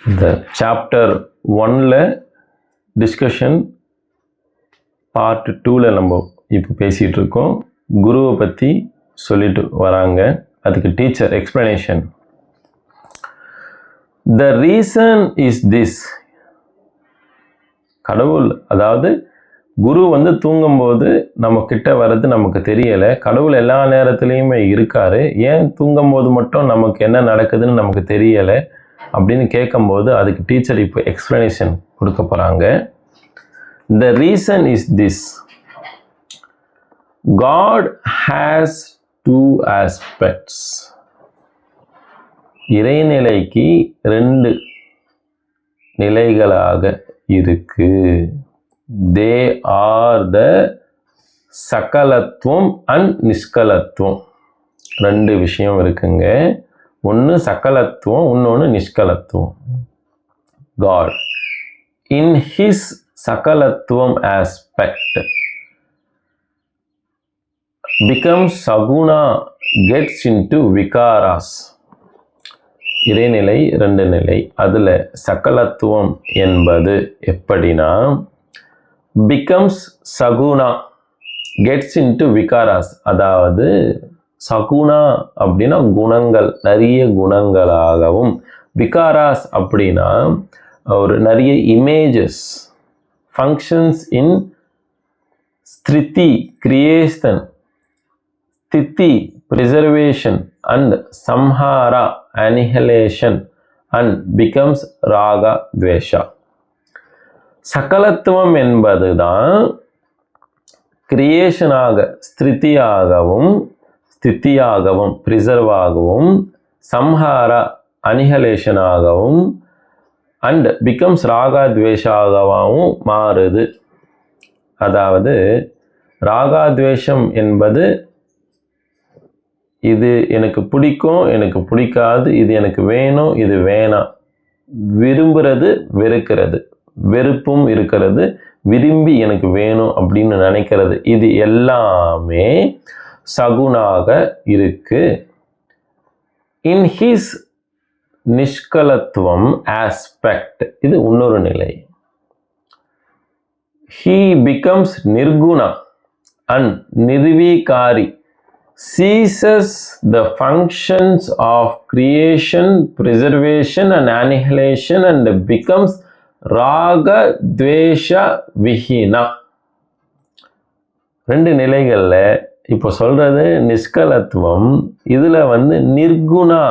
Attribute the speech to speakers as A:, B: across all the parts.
A: இந்த chapter 1ல discussion part 2ல நம்ம இப்போ பேசிகிட்டு இருக்கோம். குருவை பற்றி சொல்லிட்டு வராங்க. அதுக்கு teacher explanation. The reason is this. கடவுள், அதாவது குரு தூங்கும்போது நம்ம கிட்ட வர்றது நமக்கு தெரியலை. கடவுள் எல்லா நேரத்துலையுமே இருக்காரு. ஏன் தூங்கும்போது மட்டும் நமக்கு என்ன நடக்குதுன்னு நமக்கு தெரியலை அப்படின்னு கேட்கும்போது அதுக்கு டீச்சர் இப்போ எக்ஸ்பிளனேஷன் கொடுக்க போகிறாங்க. The reason is this. God has two aspects. இறைநிலைக்கு 2 நிலைகளாக இருக்கு. They are the சகலத்துவம் and நிஷ்கலத்துவம். 2 விஷயம் இருக்குங்க. ஒன்று சகலத்துவம், இன்னொன்று நிஷ்கலத்துவம். God in his சகலத்துவம் aspect becomes saguna, gets into vikaras. இறைநிலை 2 நிலை. அதில் சகலத்துவம் என்பது எப்படின்னா, becomes saguna, gets into vikaras. அதாவது சகுனா அப்படின்னா குணங்கள், நிறைய குணங்களாகவும், விகாராஸ் அப்படின்னா ஒரு நிறைய இமேஜஸ், ஃபங்க்ஷன்ஸ் இன் ஸ்திருதி, கிரியேஷன், ஸ்திதி, ப்ரிசர்வேஷன் அண்ட் சம்ஹாரா, அனிஹிலேஷன் அண்ட் பிகம்ஸ் ராகா துவேஷா. சகலத்துவம் என்பது தான் கிரியேஷனாக, ஸ்திதியாகவும் ப்ரிசர்வாகவும், சம்ஹாரா அனிஹலேஷனாகவும் அண்ட் பிகம்ஸ் ராகா துவேஷாகவும் மாறுது. அதாவது ராகா துவேஷம் என்பது இது எனக்கு பிடிக்கும், எனக்கு பிடிக்காது, இது எனக்கு வேணும், இது வேணாம், விரும்புறது, வெறுக்கிறது, வெறுப்பும் இருக்கிறது, விரும்பி எனக்கு வேணும் அப்படின்னு நினைக்கிறது, இது எல்லாமே சகுனாக இருக்கு. இன் ஹிஸ் நிஷ்கலத்துவம் ஆஸ்பெக்ட், இது இன்னொரு நிலை. he becomes nirguna and nirvikari, ceases the functions of creation, preservation and annihilation and becomes raga dvesha vihina. 2 நிலைகளில் இப்போ சொல்கிறது நிஷ்கலத்துவம். இதில் நிர்குணா,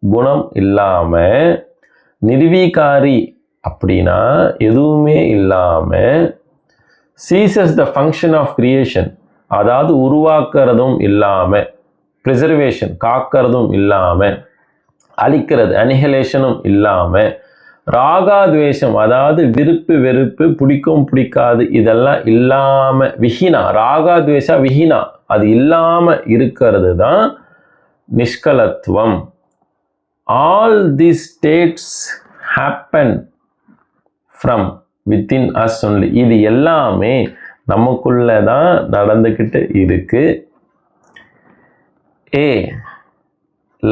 A: குணம் இல்லாமல், நிர்வீகாரி அப்படின்னா எதுவுமே இல்லாமல், ceases the function of creation, அதாவது உருவாக்குறதும் இல்லாமல், ப்ரிசர்வேஷன் காக்கிறதும் இல்லாமல், அழிக்கிறது அனிஹிலேஷனும் இல்லாமல், ராகாத்வேஷம் அதாவது விருப்பு வெறுப்பு, பிடிக்கும் பிடிக்காது, இதெல்லாம் இல்லாமல், விஹினா, ராகாத்வேஷா விஹினா, அது இல்லாமல் இருக்கிறது தான் நிஷ்கலத்துவம். All these states happen from within us only. இது எல்லாமே நமக்குள்ள தான் நடந்துக்கிட்டு இருக்கு. A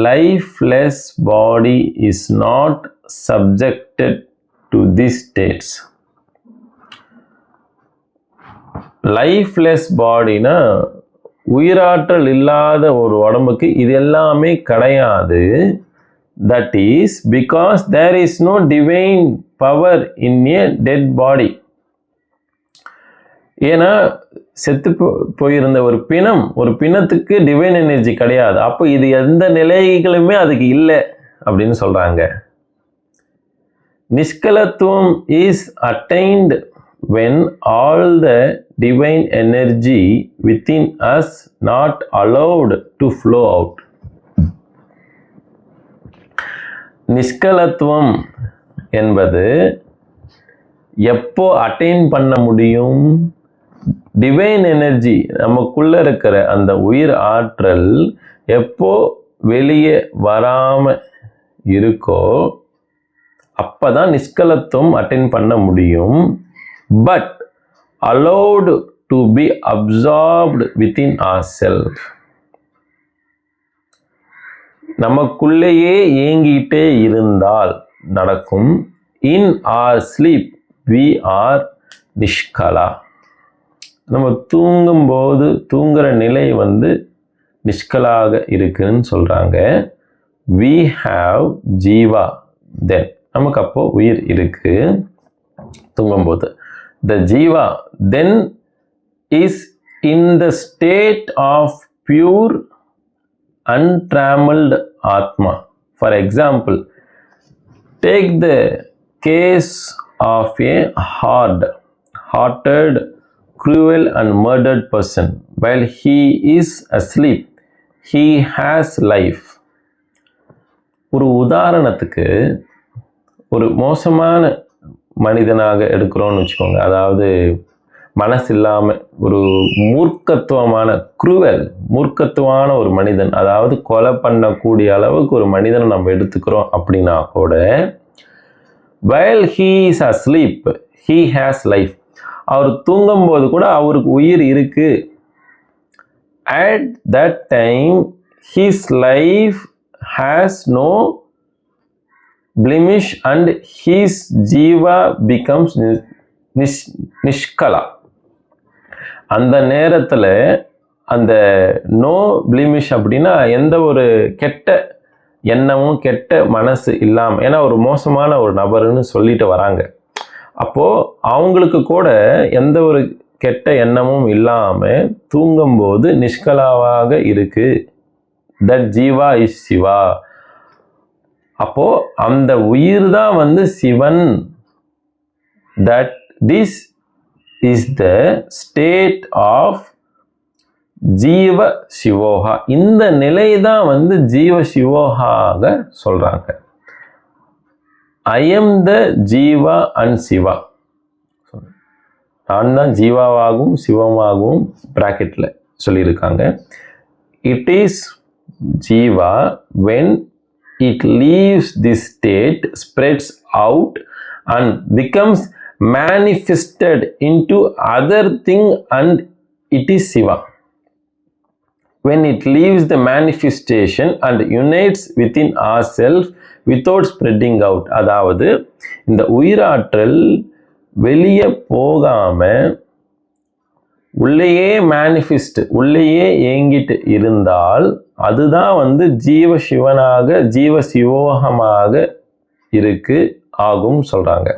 A: lifeless body is not subjected to these states. Lifeless பாடினா உயிராற்றல் இல்லாத ஒரு உடம்புக்கு இது எல்லாமே கிடையாது. That is because there is no divine power in a dead body. ஏன்னா செத்து போயிருந்த ஒரு பிணத்துக்கு டிவைன் எனர்ஜி கிடையாது. அப்போ இது எந்த நிலைகளுமே அதுக்கு இல்லை அப்படின்னு சொல்றாங்க. நிஷ்கலத்துவம் is attained when all the divine energy within us not allowed to flow out. நிஷ்கலத்துவம் என்பது எப்போ அட்டைன் பண்ண முடியும்? டிவைன் எனர்ஜி, நமக்குள்ள இருக்கிற அந்த உயிர் ஆற்றல் எப்போ வெளியே வராம இருக்கோ அப்பதான் நிஷ்கலத்துவம் அட்டைன் பண்ண முடியும். But allowed to be absorbed within ourselves. நமக்குள்ளேயே இயங்கிட்டே இருந்தால் நடக்கும். இன் ஆர் ஸ்லீப் வி ஆர் நிஷ்கலா. நம்ம தூங்கும்போது தூங்குற நிலை வந்து நிஷ்கலாக இருக்குன்னு சொல்கிறாங்க. வி ஹாவ் ஜீவா தென், நமக்கு அப்போ உயிர் இருக்கு தூங்கும்போது. த ஜீவா then is in the state of pure untrammeled ஆத்மா. For example, take the case of a hearted, cruel and murdered person. While he is asleep, he has life. ஒரு உதாரணத்துக்கு, ஒரு மோசமான மனிதனாக எடுக்கிறோன்னு வச்சுக்கோங்க. அதாவது மனசு இல்லாமல் ஒரு மூர்க்கத்துவமான ஒரு மனிதன், அதாவது கொலை பண்ணக்கூடிய அளவுக்கு ஒரு மனிதனை நம்ம எடுத்துக்கிறோம் அப்படின்னா கூட, while he is asleep he has life. அவர் தூங்கும்போது கூட அவருக்கு உயிர் இருக்கு. at that time his life has no blemish and his jiva becomes nishkala. அந்த நேரத்தில் அந்த நோ பிளிமிஷ் அப்படின்னா எந்த ஒரு கெட்ட எண்ணமும் கெட்ட மனசு இல்லாமல், ஏன்னா ஒரு மோசமான ஒரு நபர்னு சொல்லிட்டு வராங்க. அப்போது அவங்களுக்கு கூட எந்த ஒரு கெட்ட எண்ணமும் இல்லாமல் தூங்கும்போது நிஷ்கலாவாக இருக்கு. That Jeeva is Shiva. அப்போது அந்த உயிர் தான் வந்து சிவன். That this is the state of ஜீவ சிவோகா. இந்த நிலை தான் வந்து ஜீவ சிவோகாக சொல்றாங்க. I am the Jeeva and Shiva. நான் தான் ஜீவாவாகவும் சிவமாகவும் பிராக்கெட்ல சொல்லியிருக்காங்க. It is Jeeva when it leaves this state, spreads out and becomes manifested into other thing and it is Shiva. When it leaves the manifestation and unites within ourselves without spreading out. அதாவது இந்த உயிராற்றல் வெளியே போகாம உள்ளேயே manifest, உள்ளேயே ஏங்கிட்டு இருந்தால் அதுதான் வந்து ஜீவ சிவனாக ஜீவ சிவோகமாக இருக்கு ஆகும் சொல்றாங்க.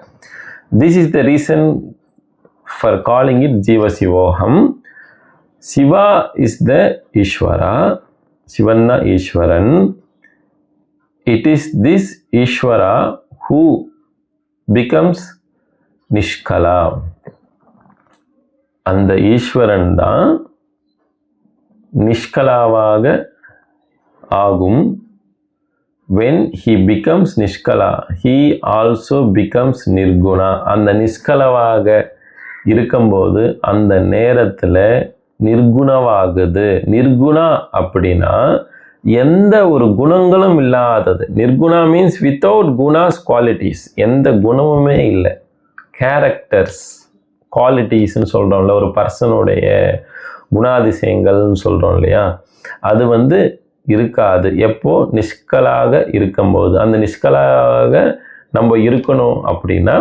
A: This is the reason for calling it Jiva Sivoham. Shiva is the Ishvara. Shivanna Ishwaran. It is this Ishvara who becomes Nishkala. அந்த ஈஸ்வரன் தான் நிஷ்கலாவாக ஆகும். when he becomes நிஷ்கலா he also becomes நிர்குணா. அந்த நிஷ்கலவாக இருக்கும்போது அந்த நேரத்தில் நிர்குணவாகுது. நிர்குணா அப்படின்னா எந்த ஒரு குணங்களும் இல்லாதது. நிர்குணா மீன்ஸ் வித்தவுட் குணாஸ் குவாலிட்டிஸ், எந்த குணமுமே இல்லை. கேரக்டர்ஸ் குவாலிட்டிஸ்ன்னு சொல்கிறோம்ல, ஒரு பர்சனுடைய குணாதிசயங்கள்னு சொல்கிறோம் இல்லையா, அது வந்து இருக்காது. எப்போ நிஷ்கலாக இருக்கும்போது. அந்த நிஷ்கலாக நம்ம இருக்கணும் அப்படின்னா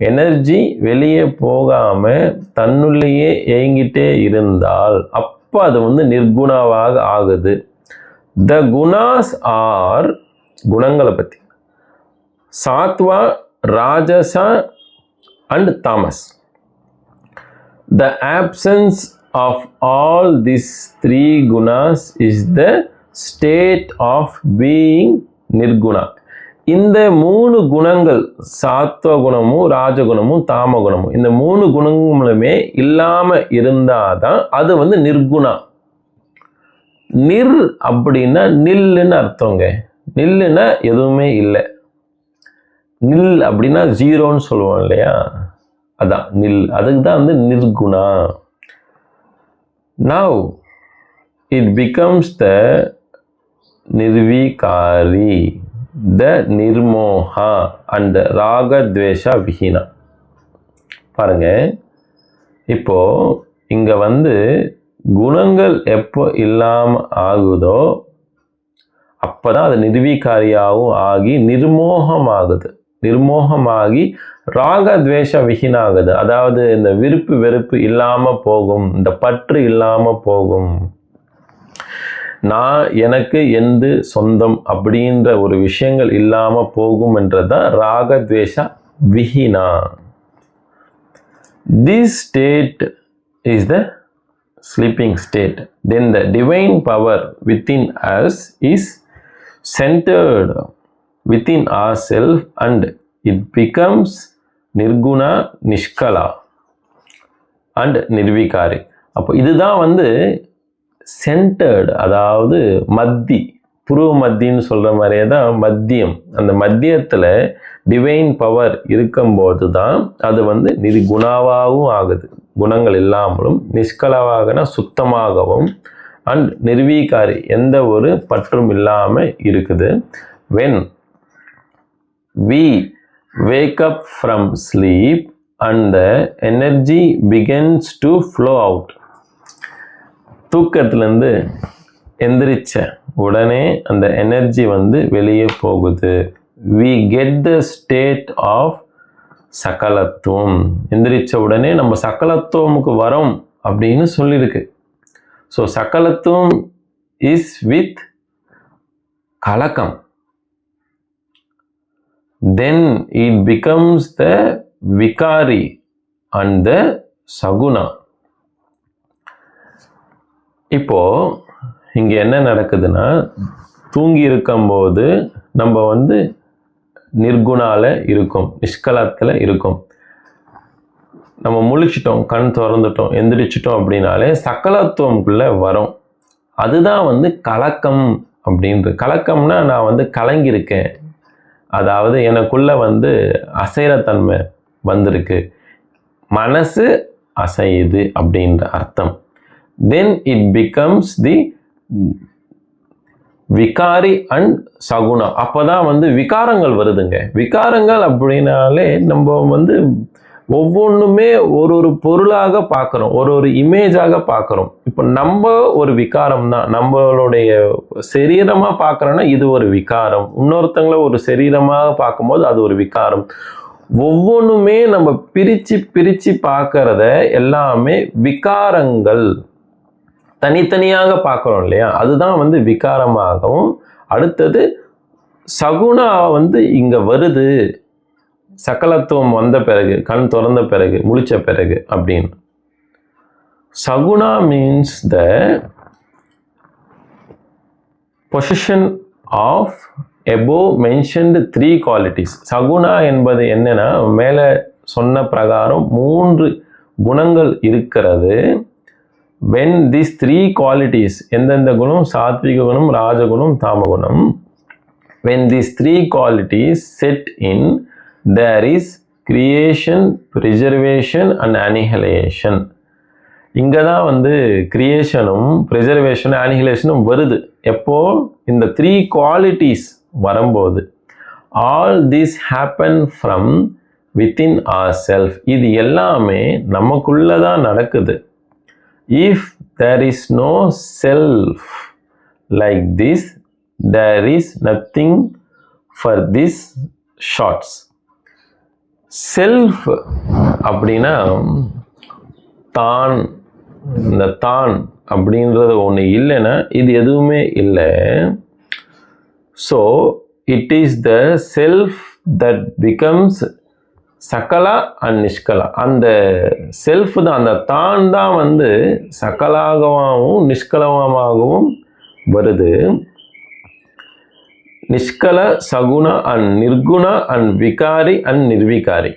A: எனர்ஜி வெளியே போகாமல் தன்னுள்ளேயே ஏங்கிட்டே இருந்தால் அப்போ அது வந்து நிர்குணாவாக ஆகுது. த குணாஸ் ஆர், குணங்களை பற்றி, சாத்வா, ராஜசா அண்ட் தாமஸ். The absence of all this 3 குணாஸ் is the state of being நிர்குணா. இந்த 3 குணங்கள், சாத்வ குணமும் ராஜகுணமும் தாம குணமும், இந்த 3 குணங்களுமே இல்லாமல் இருந்தாதான் அது வந்து நிர்குணா. நிர் அப்படின்னா நில்லுன்னு அர்த்தங்க. நில்லுன்னா எதுவுமே இல்லை. நில் அப்படின்னா ஜீரோன்னு சொல்லுவோம் இல்லையா, அதான் நில். அதுக்கு தான் வந்து நிர்குணா. நவ் இட் பிகம்ஸ் த நிர்வீகாரி, த நிர்மோகா அண்ட் ராகத்வேஷா விஹீனா. பாருங்க, இப்போ இங்க வந்து குணங்கள் எப்போ இல்லாமல் ஆகுதோ அப்போதான் அது நிர்வீகாரியாகவும் ஆகி நிர்மோகம் ஆகுது. நிர்மோகமாகி ராக துவேஷ விஹீனாகுது. அதாவது இந்த விருப்பு வெறுப்பு இல்லாம போகும், இந்த பற்று இல்லாம போகும். நான் எனக்கு எந்த சொந்தம் அப்படின்ற ஒரு விஷயங்கள் இல்லாம போகும் என்றதான் ராக துவேஷ விஹீனா. This state is the sleeping state. Then the divine power within us is centered within ourselves and it becomes nirguna, nishkala and nirvikari. அப்போ இதுதான் வந்து சென்டர்டு, அதாவது மத்தி, புருவ மத்தின்னு சொல்கிற மாதிரியே தான் மத்தியம். அந்த மத்தியத்தில் டிவைன் பவர் இருக்கும்போது தான் அது வந்து நிர்குணாவாகவும் ஆகுது, குணங்கள் இல்லாமலும், நிஷ்கலவாகனா சுத்தமாகவும், அண்ட் நிர்வீகாரி எந்த ஒரு பற்றும் இல்லாமல் இருக்குது. when we wake up from sleep and the energy begins to flow out. தூக்கத்திலேருந்து எந்திரிச்ச உடனே அந்த எனர்ஜி வந்து வெளியே போகுது. we get the state of சகலத்துவம். எந்திரிச்ச உடனே நம்ம சகலத்துவமுக்கு வரோம் அப்படின்னு சொல்லியிருக்கு. ஸோ சகலத்துவம் இஸ் வித் கலக்கம். then it becomes the vikari and the saguna. இப்போ இங்கே என்ன நடக்குதுன்னா, தூங்கி இருக்கும்போது நம்ம வந்து நிர்குணால இருக்கும், நிஷ்கலத்தில் இருக்கும். நம்ம முழிச்சிட்டோம், கண் திறந்துட்டோம், எந்திரிச்சிட்டோம் அப்படின்னாலே சகலத்துவம்குள்ளே வரும். அதுதான் வந்து கலக்கம் அப்படின்றது. கலக்கம்னா நான் வந்து கலங்கியிருக்கேன், அதாவது எனக்குள்ளே வந்து அசைரத்தன்மை வந்திருக்கு, மனசு அசையுது அப்படின்ற அர்த்தம். then it becomes the விகாரி அண்ட் சகுணா. அப்போதான் வந்து விகாரங்கள் வருதுங்க. விகாரங்கள் அப்படின்னாலே நம்ம வந்து ஒவ்வொன்றுமே ஒரு ஒரு பொருளாக பார்க்குறோம், ஒரு ஒரு இமேஜாக பார்க்குறோம். இப்போ நம்ம ஒரு விகாரம் தான், நம்மளுடைய சரீரமாக பார்க்குறோன்னா இது ஒரு விகாரம், இன்னொருத்தங்கள ஒரு சரீரமாக பார்க்கும்போது அது ஒரு விகாரம். ஒவ்வொன்றுமே நம்ம பிரித்து பிரித்து பார்க்கறத எல்லாமே விகாரங்கள், தனித்தனியாக பார்க்குறோம் இல்லையா, அதுதான் வந்து விகாரமாகவும். அடுத்தது சகுணா வந்து இங்கே வருது, சகலத்துவம் வந்த பிறகு, கண் திறந்த பிறகு, முழிச்ச பிறகு அப்படின்னு. சகுணா means the position of above mentioned 3 qualities. சகுணா என்பது என்னன்னா, மேலே சொன்ன பிரகாரம் 3 குணங்கள் இருக்கிறது. when these 3 qualities, எந்தெந்த குணம், சாத்விக குணம், ராஜகுணம், தாமகுணம், when these 3 qualities set in, there is creation, preservation and annihilation. இங்கே தான் வந்து கிரியேஷனும் ப்ரிசர்வேஷனும் அனிஹிலேஷனும் வருது. எப்போ இந்த 3 qualities வரும்போது. all this happen from within ourselves. இது எல்லாமே நமக்குள்ளே தான் நடக்குது. if there is no self like this, there is nothing for these shots. Self அப்படின்னா தான், இந்த தான் அப்படின்றது ஒன்று இல்லைன்னா இது எதுவுமே இல்லை. So it is the self that becomes sakala and nishkala. அந்த செல்ஃப் தான், அந்த தான் தான் வந்து சகலாகவும் நிஷ்கலமாகவும் வருது. நிஷ்கல, சகுண அண்ட் நிர்குண அண்ட் விகாரி அண்ட் நிர்விகாரி.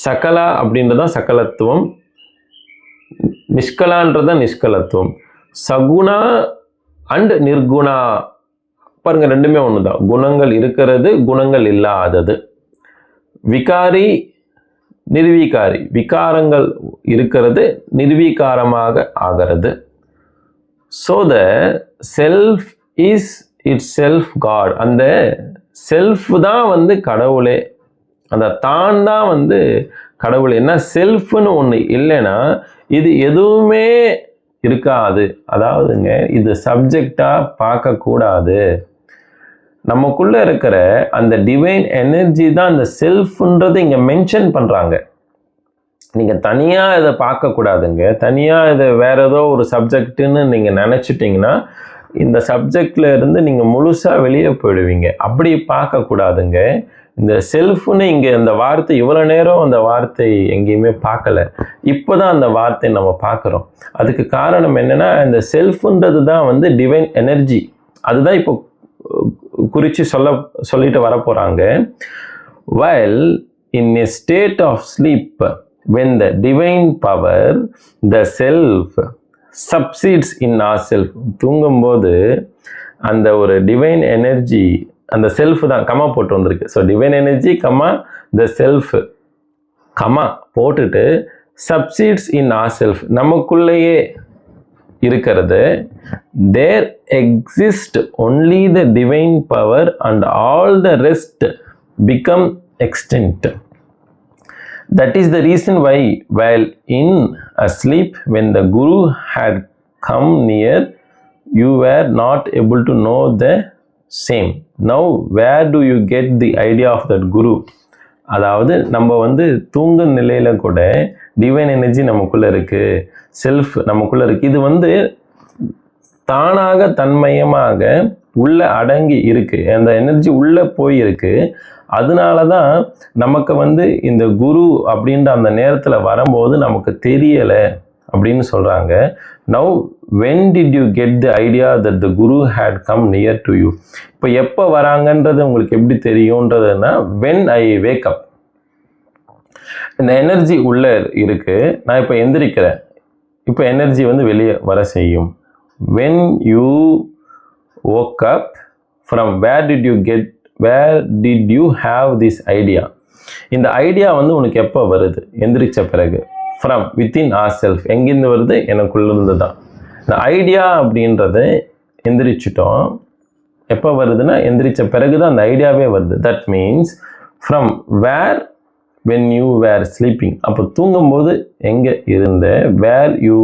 A: சகலா அப்படின்றதான் சகலத்துவம், நிஷ்கலான்றதான் நிஷ்கலத்துவம். சகுணா அண்ட் நிர்குணா பாருங்க, ரெண்டுமே ஒன்று தான். குணங்கள் இருக்கிறது, குணங்கள் இல்லாதது. விகாரி, நிர்வீகாரி, விகாரங்கள் இருக்கிறது, நிர்வீகாரமாக ஆகிறது. So the self is itself god. அந்த செல்ஃப் தான் வந்து கடவுளே, அந்த தான் தான் வந்து கடவுள். என்ன செல்ஃப்னு ஒன்று இல்லைன்னா இது எதுவுமே இருக்காது. அதாவதுங்க, இது சப்ஜெக்டாக பார்க்கக்கூடாது. நமக்குள்ள இருக்கிற அந்த டிவைன் எனர்ஜி தான் அந்த செல்ஃப்ன்றது இங்கே மென்ஷன் பண்ணுறாங்க. நீங்கள் தனியாக இதை பார்க்கக்கூடாதுங்க. தனியாக இதை வேற ஏதோ ஒரு சப்ஜெக்ட்டுன்னு நீங்கள் நினச்சிட்டிங்கன்னா இந்த சப்ஜெக்டில் இருந்து நீங்கள் முழுசாக வெளியே போயிடுவீங்க. அப்படி பார்க்கக்கூடாதுங்க. இந்த செல்ஃப்னு இங்கே இந்த வார்த்தை இவ்வளோ நேரம் அந்த வார்த்தை எங்கேயுமே பார்க்கல. இப்போ தான் அந்த வார்த்தை நம்ம பார்க்குறோம். அதுக்கு காரணம் என்னென்னா இந்த செல்ஃப்ன்றது தான் வந்து டிவைன் எனர்ஜி. அதுதான் இப்போ குறித்து சொல்லிட்டு வரப்போகிறாங்க. while in a state of sleep when the divine power the self subsides in ourself. தூங்கும்போது அந்த ஒரு டிவைன் எனர்ஜி அந்த செல்ஃப் தான் கமா போட்டு வந்திருக்கு. So divine energy comma the self comma போட்டுட்டு சப்சீட்ஸ் இன் ஆர் செல்ஃப் நமக்குள்ளேயே இருக்கிறது. There exist only the divine power and all the rest become extent. That is the reason why while in a sleep when the Guru had come near you were not able to know the same. Now where do you get the idea of that Guru? அதாவது நம்ம வந்து தூங்கும் நிலையில கூட divine energy நமக்குள்ள இருக்கு, self நமக்குள்ள இருக்கு. இது வந்து தானாக தன்மயமாக உள்ள அடங்கி இருக்கு. அந்த எனர்ஜி உள்ள போயிருக்கு. அதனால தான் நமக்கு வந்து இந்த குரு அப்படின்ற அந்த நேரத்தில் வரும்போது நமக்கு தெரியலை அப்படின்னு சொல்கிறாங்க. Now when did you get the idea that the guru had come near to you? இப்போ எப்போ வராங்கன்றது உங்களுக்கு எப்படி தெரியுன்றதுன்னா வென் ஐ வேக் அப். இந்த எனர்ஜி உள்ளே இருக்குது. நான் இப்போ எந்திரிக்கிறேன். இப்போ எனர்ஜி வந்து வெளியே வர செய்யும். When you woke up, from where did you have this idea? இந்த ஐடியா வந்து உனக்கு எப்போ வருது? எந்திரிச்ச பிறகு. From within our self. எங்கேருந்து வருது? எனக்குள்ளேருந்து தான். இந்த ஐடியா அப்படின்றது எந்திரிச்சிட்டோம். எப்போ வருதுன்னா எந்திரிச்ச பிறகு தான் அந்த ஐடியாவே வருது. That means from where when you were sleeping. அப்போ தூங்கும்போது எங்கே இருந்த? where you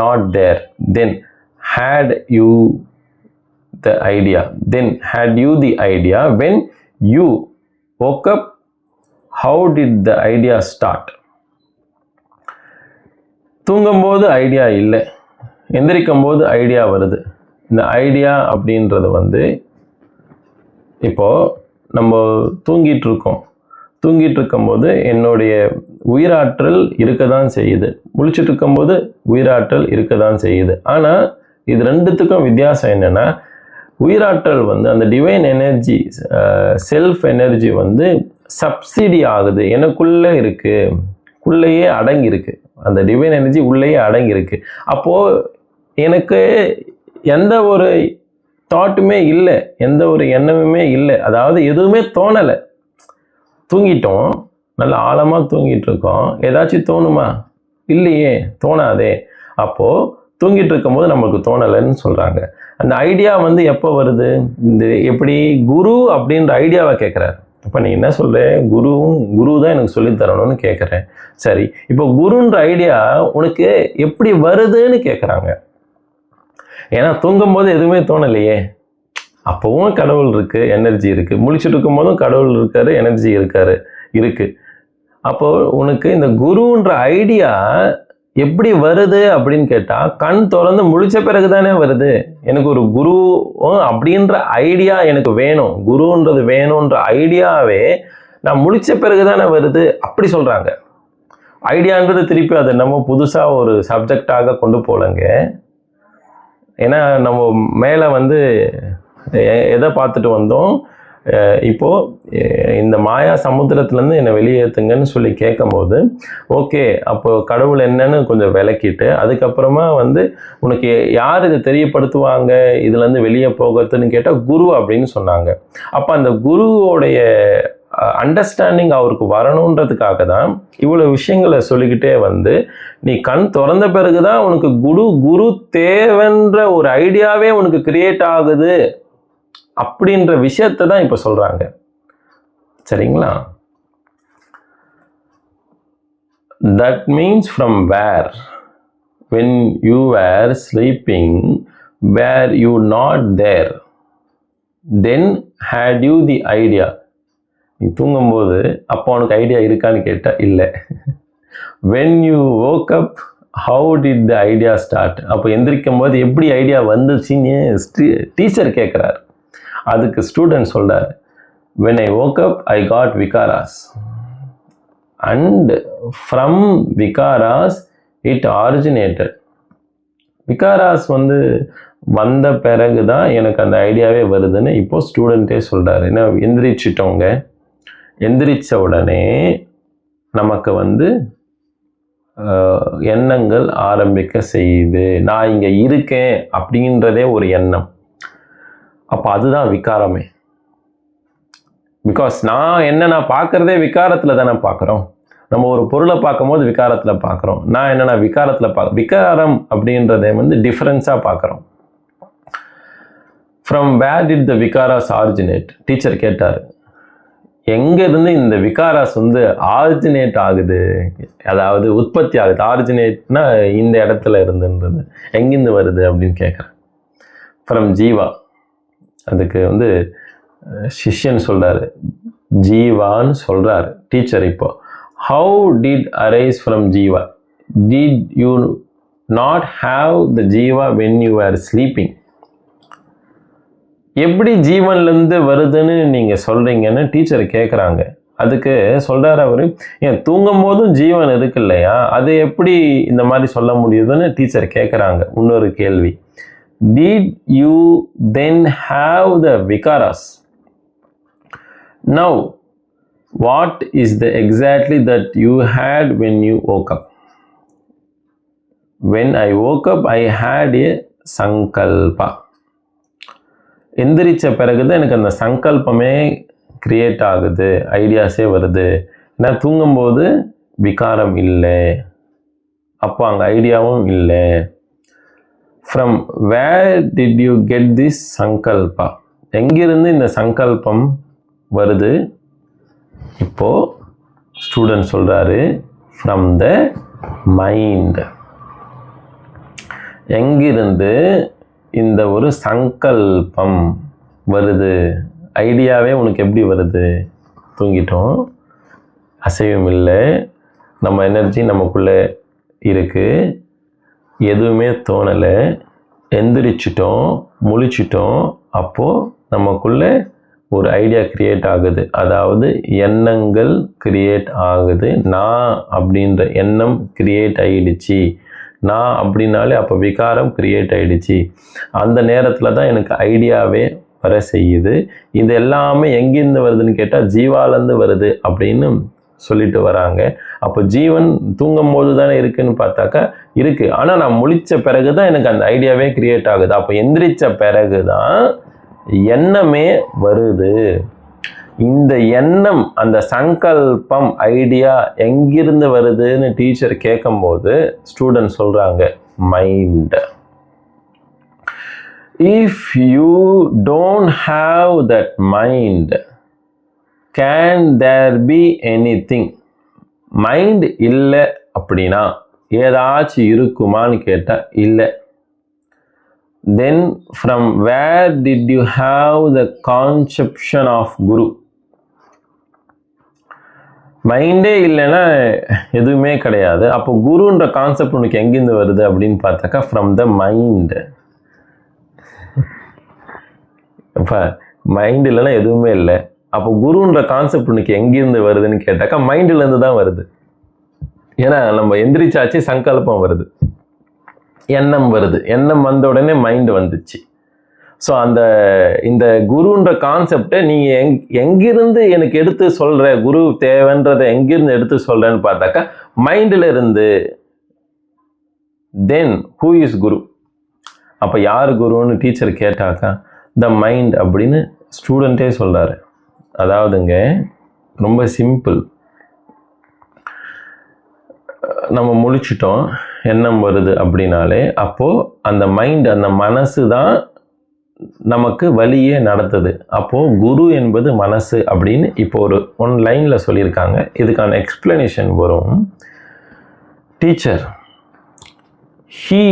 A: not there, then had you the idea, then had you the idea. When you woke up, how did the idea start? தூங்கும்போது idea இல்லை, எந்திரிக்கும் போது idea வருது. இந்த ஐடியா அப்படின்றது வந்து இப்போ நம்ம தூங்கிட்டு இருக்கும்போது என்னுடைய உயிராற்றல் இருக்க தான் செய்யுது, முழிச்சிட்டு இருக்கும்போது உயிராற்றல் இருக்க தான் செய்யுது. ஆனால் இது ரெண்டுத்துக்கும் வித்தியாசம் என்னென்னா, உயிராற்றல் வந்து அந்த டிவைன் எனர்ஜி செல்ஃப் எனர்ஜி வந்து சப்சிடி ஆகுது, எனக்குள்ளே இருக்குது, உள்ளேயே அடங்கியிருக்கு. அந்த டிவைன் எனர்ஜி உள்ளேயே அடங்கியிருக்கு. அப்போது எனக்கு எந்த ஒரு தாட்டுமே இல்லை, எந்த ஒரு எண்ணமுமே இல்லை. அதாவது எதுவுமே தோணலை. தூங்கிட்டோம், நல்ல ஆழமாக தூங்கிட்டு இருக்கோம். ஏதாச்சும் தோணுமா? இல்லையே, தோணாதே. அப்போது தூங்கிட்டு இருக்கும்போது நமக்கு தோணலைன்னு சொல்கிறாங்க. அந்த ஐடியா வந்து எப்போ வருது? இந்த எப்படி குரு அப்படின்ற ஐடியாவை கேட்குறாரு. இப்போ நீ என்ன சொல்கிற? குரு தான் எனக்கு சொல்லித்தரணும்னு கேட்குறேன். சரி, இப்போ குருன்ற ஐடியா உனக்கு எப்படி வருதுன்னு கேட்குறாங்க. ஏன்னா தூங்கும் போது எதுவுமே தோணலையே. அப்போவும் கடவுள் இருக்குது, எனர்ஜி இருக்குது. முழிச்சுட்டு இருக்கும் போதும் கடவுள் இருக்காரு, எனர்ஜி இருக்குது. அப்போது உனக்கு இந்த குருன்ற ஐடியா எப்படி வருது அப்படின்னு கேட்டால், கண் திறந்து முழிச்ச பிறகு தானே வருது. எனக்கு ஒரு குரு அப்படின்ற ஐடியா எனக்கு வேணும், குருன்றது வேணுன்ற ஐடியாவே நான் முழிச்ச பிறகு தானே வருது அப்படி சொல்கிறாங்க. ஐடியான்றது திருப்பி அதை நம்ம புதுசாக ஒரு சப்ஜெக்டாக கொண்டு போகலங்க. ஏன்னா நம்ம மேலே வந்து எதை பார்த்துட்டு வந்தோம்? இப்போது இந்த மாயா சமுத்திரத்துலேருந்து என்னை வெளியேற்றுங்கன்னு சொல்லி கேட்கும்போது, ஓகே அப்போ கடவுள் என்னன்னு கொஞ்சம் விளக்கிட்டு, அதுக்கப்புறமா வந்து உனக்கு யார் இதை தெரியப்படுத்துவாங்க இதுலேருந்து வெளியே போகிறதுன்னு கேட்டால் குரு அப்படின்னு சொன்னாங்க. அப்போ அந்த குருவோடைய அண்டர்ஸ்டாண்டிங் அவருக்கு வரணுன்றதுக்காக தான் இவ்வளோ விஷயங்களை சொல்லிக்கிட்டே வந்து, நீ கண் திறந்த பிறகு தான் உனக்கு குரு தேவைன்ற ஒரு ஐடியாவே உனக்கு கிரியேட் ஆகுது அப்படின்ற விஷயத்தை தான் இப்போ சொல்கிறாங்க. சரிங்களா? That means from where, when you were sleeping, were you not there? then had you the idea. நீ தூங்கும்போது அப்போ உனக்கு ஐடியா இருக்கான்னு கேட்டால் இல்லை. when you woke up, how did the idea start? அப்போ எந்திரிக்கும் போது எப்படி ஐடியா வந்துச்சுன்னு டீச்சர் கேட்குறாரு. அதுக்கு ஸ்டூடெண்ட் சொல்கிறார், when I woke up, I got vikaras. And from vikaras, it originated. விகாராஸ் வந்த பிறகு தான் எனக்கு அந்த ஐடியாவே வருதுன்னு இப்போது ஸ்டூடெண்ட்டே சொல்கிறாரு. ஏன்னா எந்திரிச்சிட்டோங்க, எந்திரிச்ச உடனே நமக்கு எண்ணங்கள் ஆரம்பிக்க செய்யுது. நான் இங்கே இருக்கேன் அப்படின்றதே ஒரு எண்ணம். அப்போ அதுதான் விகாரமே. பிகாஸ் நான் பார்க்குறதே விகாரத்தில் தானே பார்க்குறோம். நம்ம ஒரு பொருளை பார்க்கும்போது விகாரத்தில் பார்க்குறோம். நான் விகாரத்தில் விகாரம் அப்படின்றதை டிஃப்ரென்ஸாக பார்க்குறோம். From where did the vikaras originate? Teacher கேட்டார், எங்கேருந்து இந்த விகாராஸ் ஆரிஜினேட் ஆகுது, அதாவது உற்பத்தி ஆகுது. ஆரிஜினேட்னா இந்த இடத்துல இருந்துன்றது, எங்கேருந்து வருது அப்படின்னு கேட்குறேன். ஃப்ரம் ஜீவா. அதுக்கு சிஷ்யன் சொல்கிறாரு, ஜீவான்னு சொல்கிறாரு டீச்சர். இப்போ how did arise from jiva? Did you not have the jiva when you were sleeping? எப்படி ஜீவன்லேருந்து வருதுன்னு நீங்கள் சொல்கிறீங்கன்னு டீச்சர் கேட்குறாங்க. அதுக்கு சொல்கிறார் அவர், ஏன் தூங்கும் போதும் ஜீவன் இருக்கு இல்லையா, அது எப்படி இந்த மாதிரி சொல்ல முடியுதுன்னு டீச்சர் கேட்குறாங்க. இன்னொரு கேள்வி, did you then have the vikaras? Now what is the exactly that you had when you woke up? When I woke up, I had a sankalpa. எந்திரிச்ச பிறகு தான் எனக்கு அந்த சங்கல்பமே கிரியேட் ஆகுது, ஐடியாஸே வருது. நான் தூங்கும்போது விகாரம் இல்லை, அப்போ அங்கே ஐடியாவும் இல்லை. From where did you get this sankalpa? எங்கிருந்து இந்த சங்கல்பம் வருது? இப்போது ஸ்டூடெண்ட் சொல்கிறாரு, ஃப்ரம் த மைண்ட். எங்கிருந்து இந்த ஒரு சங்கல்பம் வருது? ஐடியாவே உனக்கு எப்படி வருது? தூங்கிட்டோம், அசைவும் இல்லை, நம்ம எனர்ஜி நமக்குள்ளே இருக்குது, எதுவுமே தோணலை, எந்திரிச்சிட்டோம், முழிச்சிட்டோம். அப்போது நமக்குள்ளே ஒரு ஐடியா கிரியேட் ஆகுது, அதாவது எண்ணங்கள் கிரியேட் ஆகுது. நான் அப்படின்ற எண்ணம் கிரியேட் ஆகிடுச்சு. நான் அப்படின்னாலே அப்போ விகாரம் கிரியேட் ஆகிடுச்சு. அந்த நேரத்தில் தான் எனக்கு ஐடியாவே வர செய்யுது. இது எல்லாமே எங்கேருந்து வருதுன்னு கேட்டால் ஜீவாலேருந்து வருது அப்படின்னு சொல்லிட்டு வராங்க. அப்போ ஜீவன் தூங்கும் போது தானே இருக்குன்னு பார்த்தாக்கா இருக்குது. ஆனால் நான் முழித்த பிறகு தான் எனக்கு அந்த ஐடியாவே கிரியேட் ஆகுது. அப்போ எந்திரிச்ச பிறகு தான் எண்ணமே வருது. இந்த எண்ணம், அந்த சங்கல்பம், ஐடியா எங்கிருந்து வருதுன்னு டீச்சர் கேட்கும்போது ஸ்டூடெண்ட் சொல்கிறாங்க, mind. If you don't have that mind, can there be anything? Mind இல்லை அப்படின்னா ஏதாச்சும் இருக்குமான்னு கேட்டால் இல்லை. Then from where did you have the conception of guru? மைண்டே இல்லைன்னா எதுவுமே கிடையாது. அப்போ குருன்ற கான்செப்ட் உனக்கு எங்கேருந்து வருது அப்படின்னு பார்த்தாக்கா ஃப்ரம் த மைண்ட். இப்போ மைண்ட் இல்லைன்னா எதுவுமே இல்லை. அப்போ குருன்ற கான்செப்ட் உனக்கு எங்கேருந்து வருதுன்னு கேட்டாக்கா மைண்டிலேருந்து தான் வருது. ஏன்னா நம்ம எந்திரிச்சாச்சு, சங்கல்பம் வருது, எண்ணம் வருது, எண்ணம் வந்த உடனே மைண்டு வந்துச்சு. ஸோ இந்த குருன்ற கான்செப்டை நீங்கள் எங்கிருந்து எனக்கு எடுத்து சொல்கிற, குரு தேவைன்றதை எங்கிருந்து எடுத்து சொல்கிறேன்னு பார்த்தாக்கா மைண்டில் இருந்து. தென் ஹூ இஸ் குரு? அப்போ யார் குருன்னு டீச்சர் கேட்டாக்கா த மைண்ட் அப்படின்னு ஸ்டூடெண்ட்டே சொல்கிறாரு. அதாவதுங்க ரொம்ப சிம்பிள். நம்ம முழிச்சிட்டோம், எண்ணம் வருது அப்படின்னாலே அப்போது அந்த மைண்ட், அந்த மனசு தான் நமக்கு வழியே நடத்துது. அப்போது குரு என்பது மனசு அப்படின்னு இப்போ ஒன் லைனில் சொல்லியிருக்காங்க. இதுக்கான எக்ஸ்பிளனேஷன் வரும். Teacher, he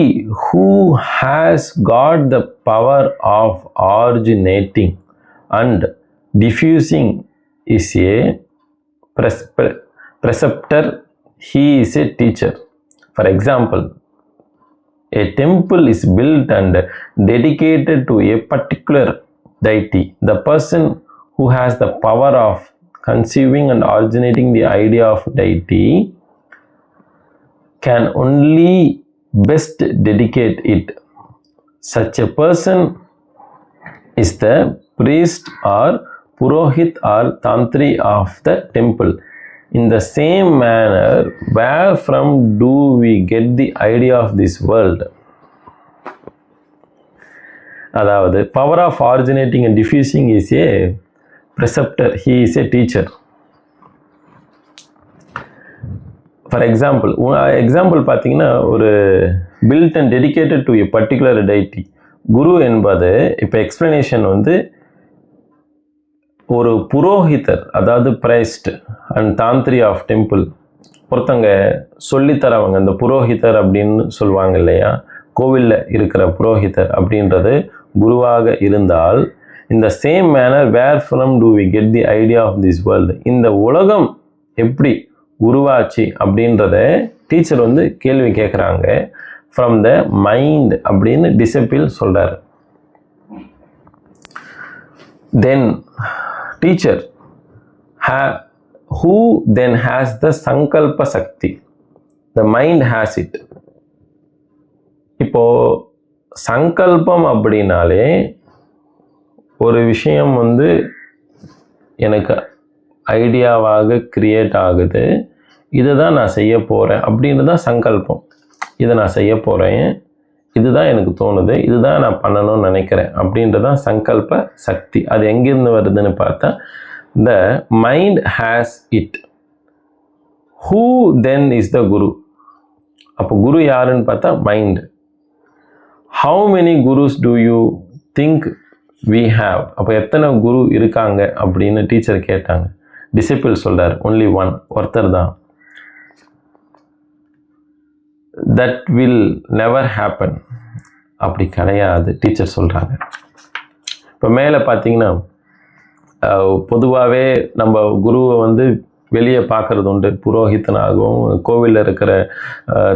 A: who has got the power of originating and diffusing is a preceptor, he is a teacher. For example, a temple is built and dedicated to a particular deity. The person who has the power of conceiving and originating the idea of deity can only best dedicate it. Such a person is the priest or purohit or tantri of the temple. In the same manner, where from do we get the idea of this world? அதாவது power of originating and diffusing is a preceptor, he is a teacher. For example, பார்த்தீங்கன்னா ஒரு built and dedicated to a particular deity. குரு என்பது இப்போ explanation வந்து ஒரு புரோஹிதர், அதாவது priced and தாந்திரி of temple, ஒருத்தங்க சொல்லித்தரவங்க, இந்த புரோஹிதர் அப்படின்னு சொல்லுவாங்க இல்லையா, கோவிலில் இருக்கிற புரோஹிதர் அப்படின்றது குருவாக இருந்தால், இந்த same manner where from do we get the idea of this world, இந்த உலகம் எப்படி உருவாச்சு அப்படின்றத டீச்சர் வந்து கேள்வி கேட்குறாங்க. ஃப்ரம் த மைண்ட் அப்படின்னு டிசிபிள் சொல்கிறார். Then teacher who then has the sankalpa sakti, the mind has it. இப்போ சங்கல்பம் அப்படின்னாலே ஒரு விஷயம் வந்து எனக்கு ஐடியாவாக கிரியேட் ஆகுது, இதை தான் நான் செய்ய போகிறேன் அப்படின்னு தான் சங்கல்பம். இதை நான் செய்ய போகிறேன், இதுதான் எனக்கு தோணுது, இதுதான் நான் பண்ணணும்னு நினைக்கிறேன் அப்படின்றதான் சங்கல்ப சக்தி. அது எங்கேருந்து வருதுன்னு பார்த்தா, the mind has it. Who then is the guru? அப்போ குரு யாருன்னு பார்த்தா mind. How many gurus do you think we have? அப்போ எத்தனை குரு இருக்காங்க அப்படின்னு டீச்சர் கேட்டாங்க. டிசிபிள் சொல்றார், only one, ஒருத்தர் தான். That will never happen. அப்படி கிடையாது டீச்சர் சொல்கிறாங்க. இப்போ மேலே பார்த்தீங்கன்னா பொதுவாகவே நம்ம குருவை வந்து வெளியே பார்க்குறது உண்டு, புரோஹிதனாகவும் கோவிலில் இருக்கிற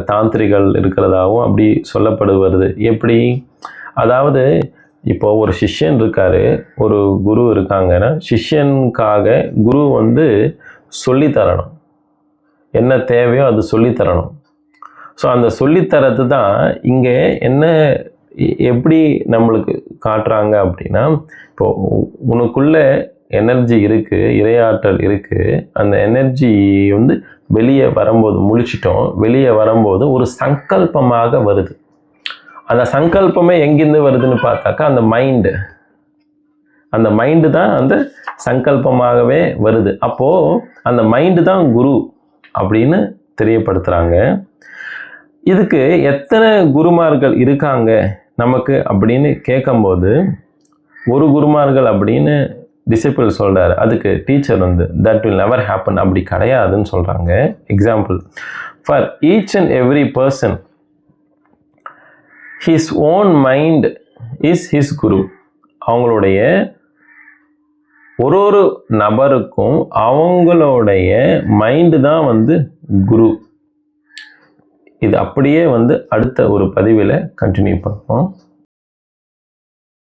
A: தாந்திரிகள் இருக்கிறதாகவும் அப்படி சொல்லப்படுவது. எப்படி? அதாவது இப்போ ஒரு சிஷ்யன் இருக்கார், ஒரு குரு இருக்காங்கன்னா சிஷ்யனுக்காக குரு வந்து சொல்லித்தரணும், என்ன தேவையோ அது சொல்லித்தரணும். ஸோ அந்த சொல்லித்தரது தான் இங்கே என்ன எப்படி நம்மளுக்கு காட்டுறாங்க அப்படின்னா, இப்போது உனக்குள்ளே எனர்ஜி இருக்குது, இறையாற்றல் இருக்குது, அந்த எனர்ஜி வந்து வெளியே வரும்போது முழிச்சிட்டோம், வெளியே வரும்போது ஒரு சங்கல்பமாக வருது. அந்த சங்கல்பமே எங்கேருந்து வருதுன்னு பார்த்தாக்கா அந்த மைண்டு தான் அந்த சங்கல்பமாகவே வருது. அப்போது அந்த மைண்டு தான் குரு அப்படின்னு தெரியப்படுத்துகிறாங்க. இதுக்கு எத்தனை குருமார்கள் இருக்காங்க நமக்கு அப்படின்னு கேட்கும்போது, ஒரு குருமார்கள் அப்படின்னு டிசிபிள் சொல்கிறார். அதுக்கு டீச்சர் வந்து தட் வில் நெவர் ஹேப்பன், அப்படி கிடையாதுன்னு சொல்கிறாங்க. Example, for each and every person his own mind is his guru. அவங்களுடைய ஒரு நபருக்கும் அவங்களுடைய மைண்டு தான் வந்து குரு. இது அப்படியே வந்து அடுத்த ஒரு பதிவில் கண்டினியூ பண்ணுவோம்.